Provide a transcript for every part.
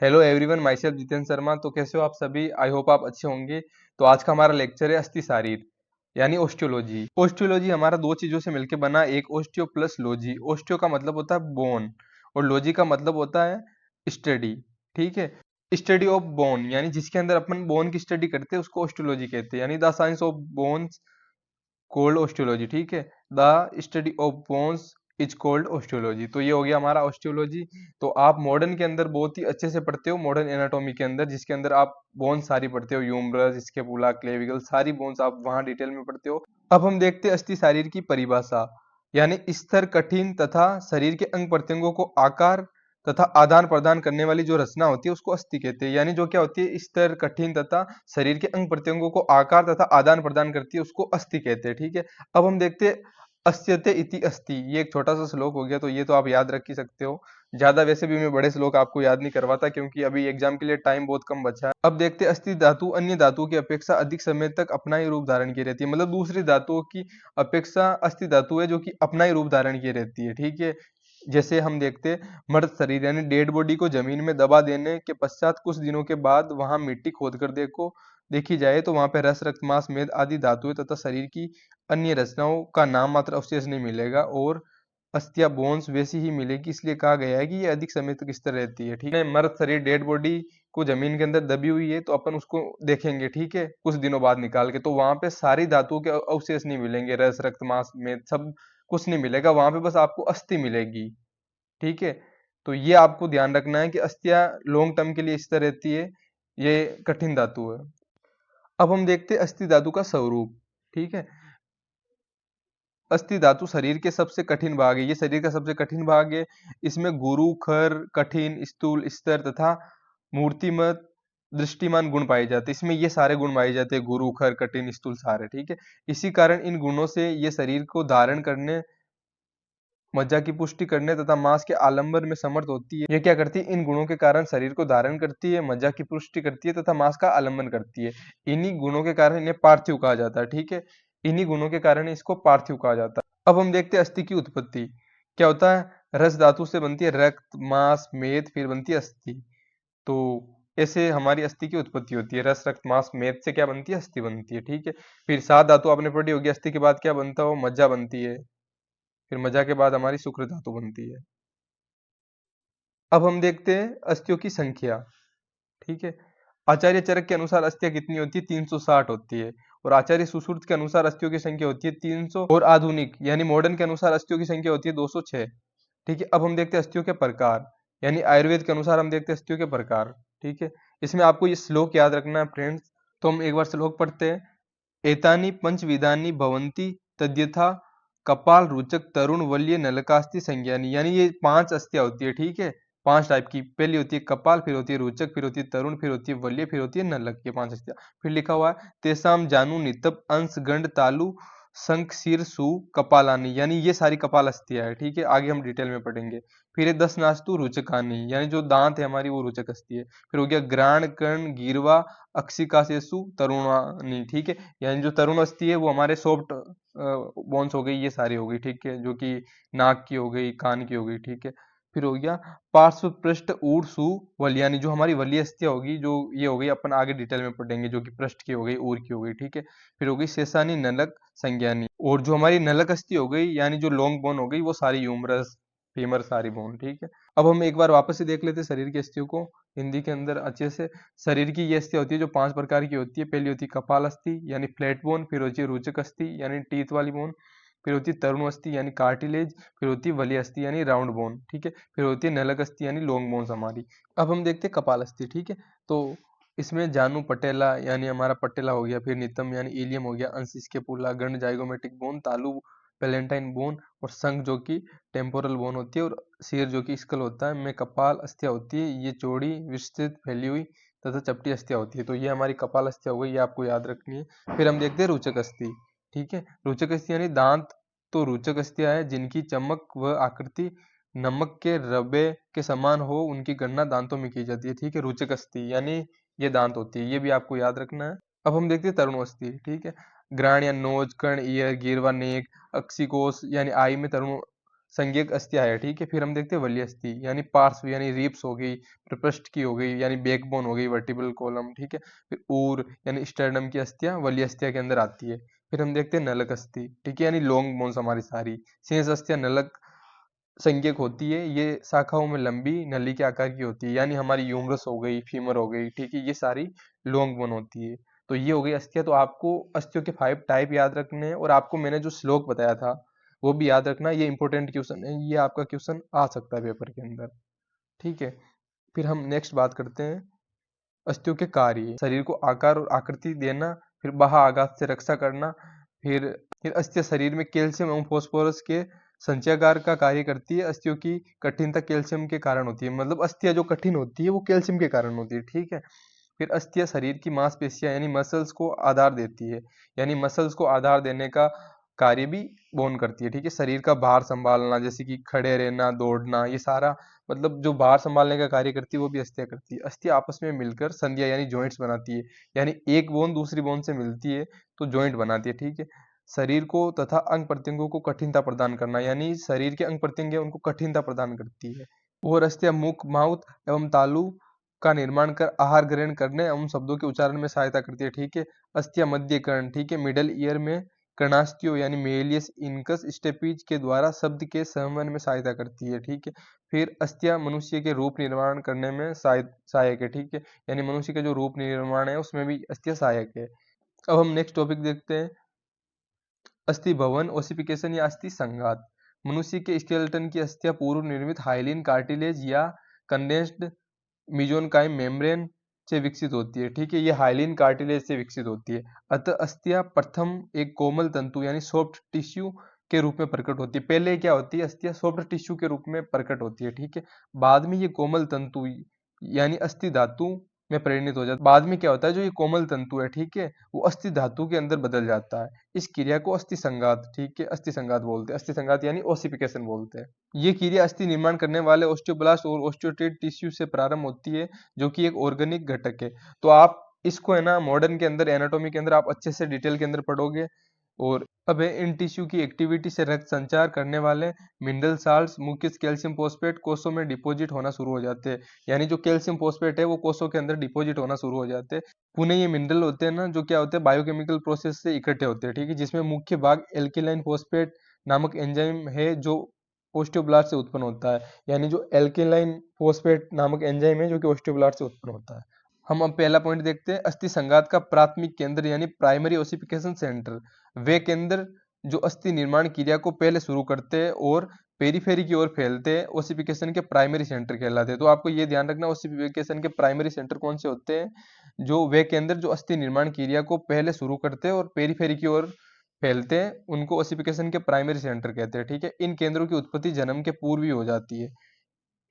Hello everyone, my self Jitendra Sharma. तो कैसे हो आप सभी? आई होप आप अच्छे होंगे। तो आज का हमारा लेक्चर है अस्थि शारीर यानी ओस्टियोलॉजी। ओस्टियोलॉजी हमारा दो चीजों से मिलकर बना, एक ओस्टियो प्लस लॉजी। ओस्टियो का मतलब होता है बोन और लॉजी का मतलब होता है स्टडी। ठीक है, स्टडी ऑफ बोन यानी जिसके अंदर अपन बोन की स्टडी करते हैं उसको ओस्टियोलॉजी कहते हैं, यानी the science of bones called osteology. ठीक है, the study of bones is called osteology. तो ये हो गया हमारा ओस्टियोलॉजी। तो आप मॉडर्न के अंदर बहुत ही अच्छे से पढ़ते हो, मॉडर्न एनाटॉमी के अंदर, जिसके अंदर आप बोन्स सारी पढ़ते हो, ह्यूमरस, स्केपुला, क्लेविकल, सारी बोन्स आप वहां डिटेल में पढ़ते हो। अब हम देखते हैं अस्थि शारीर की परिभाषा, यानी स्थिर, कठिन तथा शरीर के अंग प्रत्यंगों को आकार तथा आदान प्रदान करने वाली जो रचना होती है उसको अस्थि कहते हैं। यानी जो क्या होती है, स्थिर, कठिन तथा शरीर के अंग प्रत्यंगों को आकार तथा आदान प्रदान करती है उसको अस्थि कहते हैं। ठीक है, अब हम देखते हैं अस्यते इति अस्थि। ये एक छोटा सा श्लोक हो गया, तो ये तो आप याद रख ही सकते हो। ज्यादा वैसे भी मैं बड़े श्लोक आपको याद नहीं करवाता क्योंकि अभी एग्जाम के लिए टाइम बहुत कम बचा है। अब देखते हैं अस्थि धातु अन्य धातुओं की अपेक्षा अधिक समय तक अपना ही रूप धारण की रहती है, मतलब दूसरी धातुओं की अपेक्षा अस्थि धातु है जो कि अपना ही रूप धारण की रहती है। ठीक है, जैसे हम देखते हैं मृत शरीर यानी डेड बॉडी को जमीन में दबा देने के पश्चात कुछ दिनों के बाद वहां मिट्टी खोद कर देखी जाए तो वहां पे रस, रक्त, मांस, मेद आदि धातुएं तथा शरीर की अन्य रचनाओं का नाम मात्र अवशेष नहीं मिलेगा और अस्थिया बोन्स वैसी ही मिलेगी। इसलिए कहा गया है कि ये अधिक समय तक स्थिर रहती है। ठीक है, मृत शरीर डेड बॉडी को जमीन के अंदर दबी हुई है तो अपन उसको देखेंगे, ठीक है, कुछ दिनों बाद निकाल के, तो वहां पे सारी धातुओं के अवशेष नहीं मिलेंगे, रस, रक्त, मांस, मेद सब कुछ नहीं मिलेगा, वहां पे बस आपको अस्थि मिलेगी। ठीक है, तो ये आपको ध्यान रखना है कि अस्थियां लॉन्ग टर्म के लिए स्थिर रहती है, ये कठिन धातु है। अब हम देखते हैं अस्थि धातु का स्वरूप। ठीक है, अस्थि धातु शरीर के सबसे कठिन भाग है, ये शरीर का सबसे कठिन भाग है। इसमें गुरु, खर, कठिन, स्थूल, स्तर तथा मूर्तिमत, दृष्टिमान गुण पाए जाते हैं। इसमें ये सारे गुण पाए जाते हैं, गुरु, खर, कठिन, स्थूल सारे। ठीक है, इसी कारण इन गुणों से ये शरीर को धारण करने, मज्जा की पुष्टि करने तथा मांस के आलंबन में समर्थ होती है। ये क्या करती है, इन गुणों के कारण शरीर को धारण करती है, मज्जा की पुष्टि करती है तथा मांस का आलंबन करती है। इन्हीं गुणों के कारण इन्हें पार्थिव कहा जाता है। ठीक है, इन्हीं गुणों के कारण इसको पार्थिव कहा जाता है। अब हम देखते हैं अस्थि की उत्पत्ति क्या होता है। रस धातु से बनती है रक्त, मांस, मेद, फिर बनती है अस्थि। तो ऐसे हमारी अस्थि की उत्पत्ति होती है, रस, रक्त, मांस, मेद से क्या बनती है, अस्थि बनती है। ठीक है, फिर सात धातु आपने पढ़ी होगी, अस्थि के बाद क्या बनता है, वो मज्जा बनती है, फिर मज्जा के बाद हमारी शुक्र धातु बनती है। अब हम देखते हैं अस्थियों की संख्या। ठीक है, आचार्य चरक के अनुसार अस्थियां कितनी होती है, 360 होती है, और आचार्य सुश्रुत के अनुसार अस्थियों की संख्या होती है 300, और आधुनिक यानी मॉडर्न के अनुसार अस्थियों की संख्या होती है 206। ठीक है, अब हम देखते हैं अस्थियों के प्रकार, यानी आयुर्वेद के अनुसार हम देखते हैं अस्थियों के प्रकार। ठीक है, इसमें आपको ये श्लोक याद रखना है फ्रेंड्स। तो हम एक बार श्लोक पढ़ते हैं। एतानि पंचविधानि भवन्ति तद्यथा कपाल, रुचक, तरुण, वल्य, नलकास्ति, संज्ञानी। यानी ये पांच अस्थियां होती है। ठीक है, पांच टाइप की। पहली होती है कपाल, फिर होती है रुचक, फिर होती है तरुण, फिर होती है वल्य, फिर होती है नलक। ये पांच अस्थियां। फिर लिखा हुआ है तेसाम जानु नितप अंश गंड तालु शंख शीर सु कपालानी, यानी ये सारी कपाल अस्थियां है। ठीक है, आगे हम डिटेल में पढ़ेंगे। फिर है दस नास्तु रुचकानी, यानी जो दांत है हमारी वो रुचक अस्थि है। फिर हो गया ग्राण, कर्ण, गीरवा, अक्षिका सेसु तरुणानी। ठीक है, यानी जो तरुण अस्थि है वो हमारे सॉफ्ट बोन्स हो गई, ये सारी हो गई। ठीक है, जो कि नाक की हो गई, कान की हो गई। ठीक है, फिर हो गया पार्श्व पृष्ठ ऊर्सु वल, यानी जो हमारी वली अस्थियां होगी, जो ये हो गई, अपन आगे डिटेल में पढ़ेंगे, जो कि पृष्ठ की हो गई, ऊर की हो गई। ठीक है, फिर हो गई शेषानी, नलक, संज्ञानी, और जो हमारी नलक अस्थि हो गई यानी जो लॉन्ग बोन हो गई, वो सारी ह्यूमरस, फीमर, सारी बोन। ठीक है, अब हम एक बार वापस से देख लेते हैं शरीर की अस्थियों को हिंदी के अंदर अच्छे से। शरीर की ये अस्थियां होती है जो पांच प्रकार की होती है। पहली होती है कपाल अस्थि यानी फ्लैट बोन, फिर होती है रुचक अस्थि यानी टीथ वाली बोन, फिर होती है तरुण अस्थि यानी कार्टिलेज, फिर होती है वलय अस्थि यानी राउंड बोन। ठीक है, फिर होती है नलक अस्थि यानी लॉन्ग बोन्स हमारी। अब हम देखते हैं कपाल अस्थि। ठीक है, तो इसमें जानू पटेला यानी हमारा पटेला हो गया, फिर नितम यानी इलियम हो गया, अंश स्केपुला, गंड जाइगोमेटिक बोन, तालु पेलेंटाइन बोन, और संघ जो कि टेम्पोरल बोन होती है, और सिर जो कि स्कल होता है, में कपाल अस्थियां होती है, ये चौड़ी, विस्तृत, फैली हुई तथा चपटी अस्थियां होती है। तो ये हमारी कपाल अस्थियां हो गई, ये आपको याद रखनी है। फिर हम देखते हैं रुचक अस्थि। ठीक है, रुचक अस्थि यानी दांत, तो रुचक अस्थियां है जिनकी चमक व आकृति नमक के रबे के समान हो, उनकी गणना दांतों में की जाती है। ठीक है, रुचक अस्थि यानी ये दांत होती है, ये भी आपको याद रखना है। अब हम देखते हैं तरुण अस्थि। ठीक है, ग्राण या नोज, कर्ण, ईयर, गिरवा, नेक, अक्सिकोस यानी आई में तरुण संज्ञक अस्थियां है, ठीक है। फिर हम देखते हैं वल्ली अस्थि, यानी पार्श्व यानी रिब्स हो गई, प्रपृष्ठ की हो गई यानी बैकबोन हो गई, वर्टिब्रल कॉलम, ठीक है। फिर ऊर यानी स्टर्नम की अस्थियां वल्ली अस्थियां के अंदर आती है। फिर हम देखते हैं नलक अस्थि, ठीक है, यानी लॉन्ग बोन्स हमारी सारी। शेष अस्थियां नलक संज्ञक होती है, ये शाखाओं में लंबी नली के आकार की होती है, यानी हमारी यूमरस हो गई, फीमर हो गई, ठीक है, ये सारी लॉन्ग बोन होती है। तो ये हो गई अस्थियां। तो आपको अस्थियों के 5 टाइप याद रखने हैं, और आपको मैंने जो श्लोक बताया था वो भी याद रखना। ये इंपॉर्टेंट क्वेश्चन है, ये आपका क्वेश्चन आ सकता है पेपर के अंदर, ठीक है। फिर हम नेक्स्ट बात करते हैं अस्थियों के कार्य। शरीर को आकार और आकृति देना, फिर बाह्य आघात से रक्षा करना, फिर अस्थियां शरीर में कैल्शियम एवं फास्फोरस के संचयकार का कार्य करती है। अस्थियों की कठिनता कैल्शियम के कारण होती है, मतलब अस्थियां जो कठिन होती है वो कैल्शियम के कारण होती है, ठीक है। फिर अस्थियां शरीर की मांसपेशियां यानी मसल्स को आधार देती है, यानी मसल्स को आधार देने का कार्य भी बोन करती है, ठीक है। शरीर का भार संभालना, जैसे कि खड़े रहना, दौड़ना, ये सारा मतलब जो भार संभालने का कार्य करती है वो भी अस्थियां करती है। अस्थियां आपस में मिलकर संधियां यानी जॉइंट्स बनाती है, यानी एक बोन दूसरी बोन से मिलती है तो जॉइंट बनाती है, ठीक है। शरीर को तथा अंग प्रत्यंगों को कठिनता प्रदान करना, यानी शरीर के अंग प्रत्यंग उनको कठिनता प्रदान करती है। और अस्थियां मुख, माउथ एवं तालु का निर्माण कर आहार ग्रहण करने एवं शब्दों के उच्चारण में सहायता करती है, ठीक है। अस्थियां मध्य कर्ण, ठीक है, मिडल ईयर में कर्णास्थियों यानी मेलियस इनकस स्टेपीज के द्वारा शब्द के संवहन में सहायता करती है, ठीक है। फिर अस्थियां मनुष्य के रूप निर्माण करने में सहायक है, ठीक है, यानी मनुष्य का जो रूप निर्माण है उसमें भी अस्थियां सहायक है। अब हम नेक्स्ट टॉपिक देखते हैं अस्थि भवन ओसिफिकेशन या अस्थि संघात। मनुष्य के स्केलेटन की अस्थियां पूर्व निर्मित हाइलिन कार्टिलेज या कंडेंस्ड मेसेनकाइम मेम्ब्रेन से विकसित होती है, ठीक है, ये हाइलिन कार्टिलेज से विकसित होती है। अतः अस्थियां प्रथम एक कोमल तंतु यानी सॉफ्ट टिश्यू के रूप में प्रकट होती है। पहले क्या होती है, अस्थियां सॉफ्ट टिश्यू के रूप में प्रकट होती है, ठीक है। बाद में ये कोमल तंतु यानी अस्थि धातु में परिणत हो जाता है। बाद में क्या होता है, जो ये कोमल तंतु है, ठीक है, वो अस्थि धातु के अंदर बदल जाता है। इस क्रिया को अस्थि संघात, ठीक है, अस्थि संघात बोलते हैं। अस्थि संघात यानी ओसिफिकेशन बोलते हैं। ये क्रिया अस्थि निर्माण करने वाले ओस्टियोब्लास्ट और ओस्टियोटेट टिश्यू से प्रारंभ होती है, जो कि एक ऑर्गेनिक घटक है। तो आप इसको है ना मॉडर्न के अंदर एनाटॉमी के अंदर आप अच्छे से डिटेल के अंदर पढ़ोगे। और अब है इन टिश्यू की एक्टिविटी से रक्त संचार करने वाले मिनरल साल्ट्स मुख्य कैल्शियम फोस्फेट कोषों में डिपॉजिट होना शुरू हो जाते हैं, यानी जो कैल्शियम फोस्फेट है वो कोषों के अंदर डिपॉजिट होना शुरू हो जाते हैं। पुनः ये मिनरल होते हैं ना, जो क्या होते हैं, बायोकेमिकल प्रोसेस से इकट्ठे होते हैं, ठीक है, जिसमें मुख्य भाग एल्केलाइन फोस्फेट नामक एंजाइम है जो ओस्टियोब्लास्ट से उत्पन्न होता है, यानी जो एल्केलाइन फोस्फेट नामक एंजाइम है जो कि ओस्टियोब्लास्ट से उत्पन्न होता है। हम अब पहला पॉइंट देखते हैं अस्थि संघात का प्राथमिक केंद्र यानी प्राइमरी ओसिफिकेशन सेंटर। वे केंद्र जो अस्थि निर्माण क्रिया को पहले शुरू करते हैं और पेरीफेरी की ओर फैलते हैं ओसिफिकेशन के प्राइमरी सेंटर कहलाते हैं। तो आपको ये ध्यान रखना ओसिफिकेशन के प्राइमरी सेंटर कौन से होते हैं, जो वे केंद्र जो अस्थि निर्माण क्रिया को पहले शुरू करते हैं और पेरीफेरी की ओर फैलते हैं उनको ओसिफिकेशन के प्राइमरी सेंटर कहते हैं, ठीक है। इन केंद्रों की उत्पत्ति जन्म के पूर्व ही हो जाती है।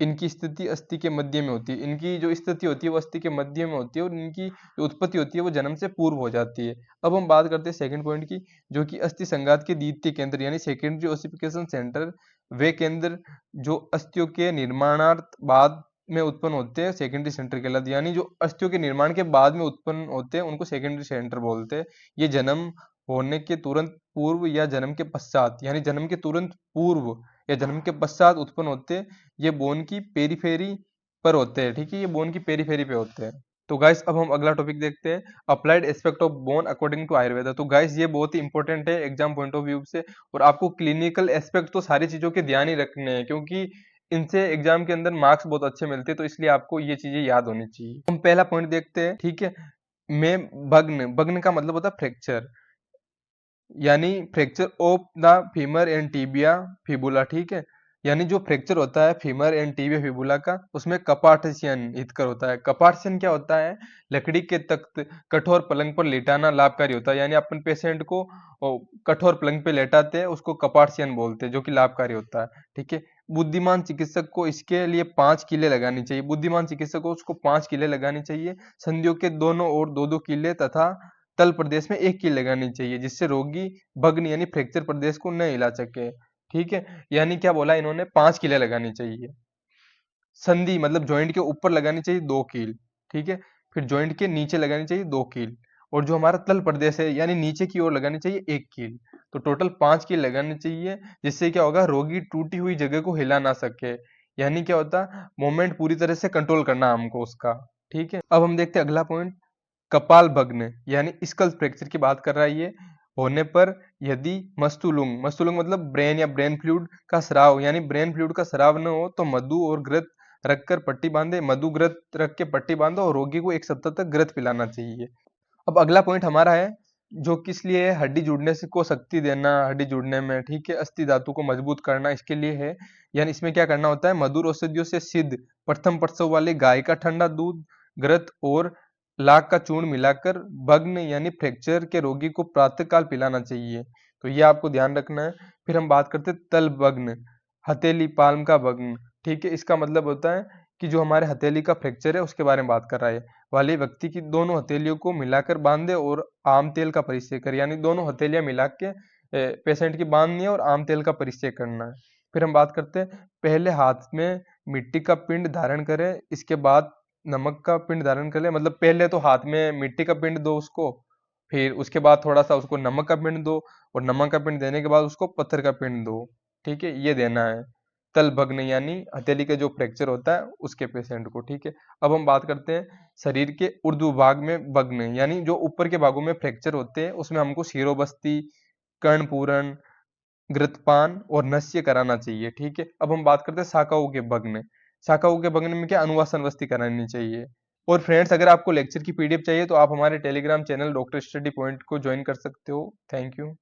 इनकी स्थिति अस्थि के मध्य में होती है, इनकी जो स्थिति होती है वो अस्थि के मध्य में होती है, और इनकी जो उत्पत्ति होती है वो जन्म से पूर्व हो जाती है। अब हम बात करते हैं सेकंड पॉइंट की, जो कि अस्थि संघात के द्वितीय केंद्र यानी सेकेंडरी ओसिफिकेशन सेंटर। वे केंद्र जो अस्थियों के निर्माणार्थ बाद में उत्पन्न होते हैं सेकेंडरी सेंटर कहलाते हैं, यानी जो अस्थियों के निर्माण के बाद में उत्पन्न होते हैं उनको सेकेंडरी सेंटर बोलते हैं। ये जन्म होने के तुरंत पूर्व या जन्म के पश्चात, यानी जन्म के तुरंत पूर्व या जन्म के पश्चात उत्पन्न होते हैं। ये बोन की पेरीफेरी पर होते हैं, ठीक है, ये बोन की पेरीफेरी पे होते हैं। तो गाइस अब हम अगला टॉपिक देखते हैं applied aspect of bone according to Ayurveda. तो गाइस ये बहुत ही इंपॉर्टेंट है एग्जाम पॉइंट ऑफ व्यू से, और आपको क्लिनिकल एस्पेक्ट तो सारी चीजों के ध्यान ही रखने हैं, क्योंकि इनसे एग्जाम के अंदर मार्क्स बहुत अच्छे मिलते हैं, तो इसलिए आपको ये चीजें याद होनी चाहिए। हम पहला पॉइंट देखते हैं, ठीक है, में भग्न। भग्न का मतलब होता है फ्रैक्चर, यानी fracture of the femur and tibia fibula, ठीक है, यानी जो फ्रैक्चर होता है फीमर एंड टिबिया फिबुला का उसमें कपार्टिशन हितकर होता है। कपार्टिशन क्या होता है, लकड़ी के तख्त कठोर पलंग पर लेटाना लाभकारी होता है, यानी अपन पेशेंट को कठोर पलंग पे लेटाते हैं उसको कपार्टिशन बोलते हैं, जो कि लाभकारी होता है, ठीक है। बुद्धिमान चिकित्सक को इसके लिए 5 कीलें लगानी चाहिए, बुद्धिमान चिकित्सक को उसको 5 कीलें लगानी चाहिए। संधियों के दोनों ओर 2-2 कीलें तथा तल प्रदेश में 1 कील लगानी चाहिए, जिससे रोगी भग्न यानी फ्रैक्चर प्रदेश को न हिला सके, ठीक है। यानी क्या बोला इन्होंने, 5 कीलें लगानी चाहिए। संधि मतलब जॉइंट के ऊपर लगानी चाहिए 2 कील, ठीक है, फिर जॉइंट के नीचे लगानी चाहिए 2 कील, और जो हमारा तल प्रदेश है यानी नीचे की ओर लगानी चाहिए 1 कील। तो टोटल 5 कील लगानी चाहिए, जिससे क्या होगा, रोगी टूटी हुई जगह को हिला ना सके। यानी क्या होता है, मोमेंट पूरी तरह से कंट्रोल करना हमको उसका। ठीक है, अब हम देखते हैं अगला पॉइंट, कपाल भग्न यानी स्कल फ्रैक्चर की बात कर रहा है ये। होने पर यदि मस्तुलुंग, मस्तुलुंग मतलब ब्रेन या ब्रेन फ्लूइड का स्राव, यानी ब्रेन फ्लूइड का स्राव न हो तो मधु और घृत रखकर पट्टी बांधे, मधु घृत रख के पट्टी बांधो और रोगी को 1 सप्ताह तक घृत पिलाना चाहिए। अब अगला पॉइंट हमारा है जो किस लिए है, हड्डी जुड़ने से को शक्ति देना, हड्डी जुड़ने में, ठीक है, अस्थि धातु को मजबूत करना, इसके लिए है। यानी इसमें क्या करना होता है, मधुर औषधियों से सिद्ध प्रथम प्रसव वाली गाय का ठंडा दूध, घृत और लाख का चूर्ण मिलाकर भग्न यानी फ्रैक्चर के रोगी को प्रातःकाल पिलाना चाहिए। तो ये आपको ध्यान रखना है। फिर हम बात करते हैं तल भग्न, हथेली पाल्म का भग्न। ठीक है, इसका मतलब होता है कि जो हमारे हथेली का फ्रैक्चर है उसके बारे में बात कर रहा है। वाले व्यक्ति की दोनों हथेलियों को मिलाकर बांध दे और आम तेल का परिचय करे, यानी दोनों हथेलियां मिला के पेशेंट की बांधनी है और आम तेल का परिचय करना है। फिर हम बात करते हैं, पहले हाथ में मिट्टी का पिंड धारण करें, इसके बाद नमक का पिंड धारण कर ले। मतलब पहले तो हाथ में मिट्टी का पिंड दो उसको, फिर उसके बाद थोड़ा सा उसको नमक का पिंड दो, और नमक का पिंड देने के बाद उसको पत्थर का पिंड दो। ठीक है, ये देना है तल भग्न यानी हथेली का जो फ्रैक्चर होता है उसके पेशेंट को। ठीक है, अब हम बात करते हैं शरीर के ऊर्ध्व भाग में भग्न, यानी जो ऊपर के भागों में फ्रैक्चर होते हैं उसमें हमको शिरोबस्ती, कर्णपूरण, घृतपान और नस्य कराना चाहिए। ठीक है, अब हम बात करते हैं शाखाओं के भग्न। शाखाओं के भग्न में क्या, अनुवासन वस्ती करानी चाहिए। और फ्रेंड्स, अगर आपको लेक्चर की पीडीएफ चाहिए तो आप हमारे Telegram channel doctor study point को ज्वाइन कर सकते हो। Thank you.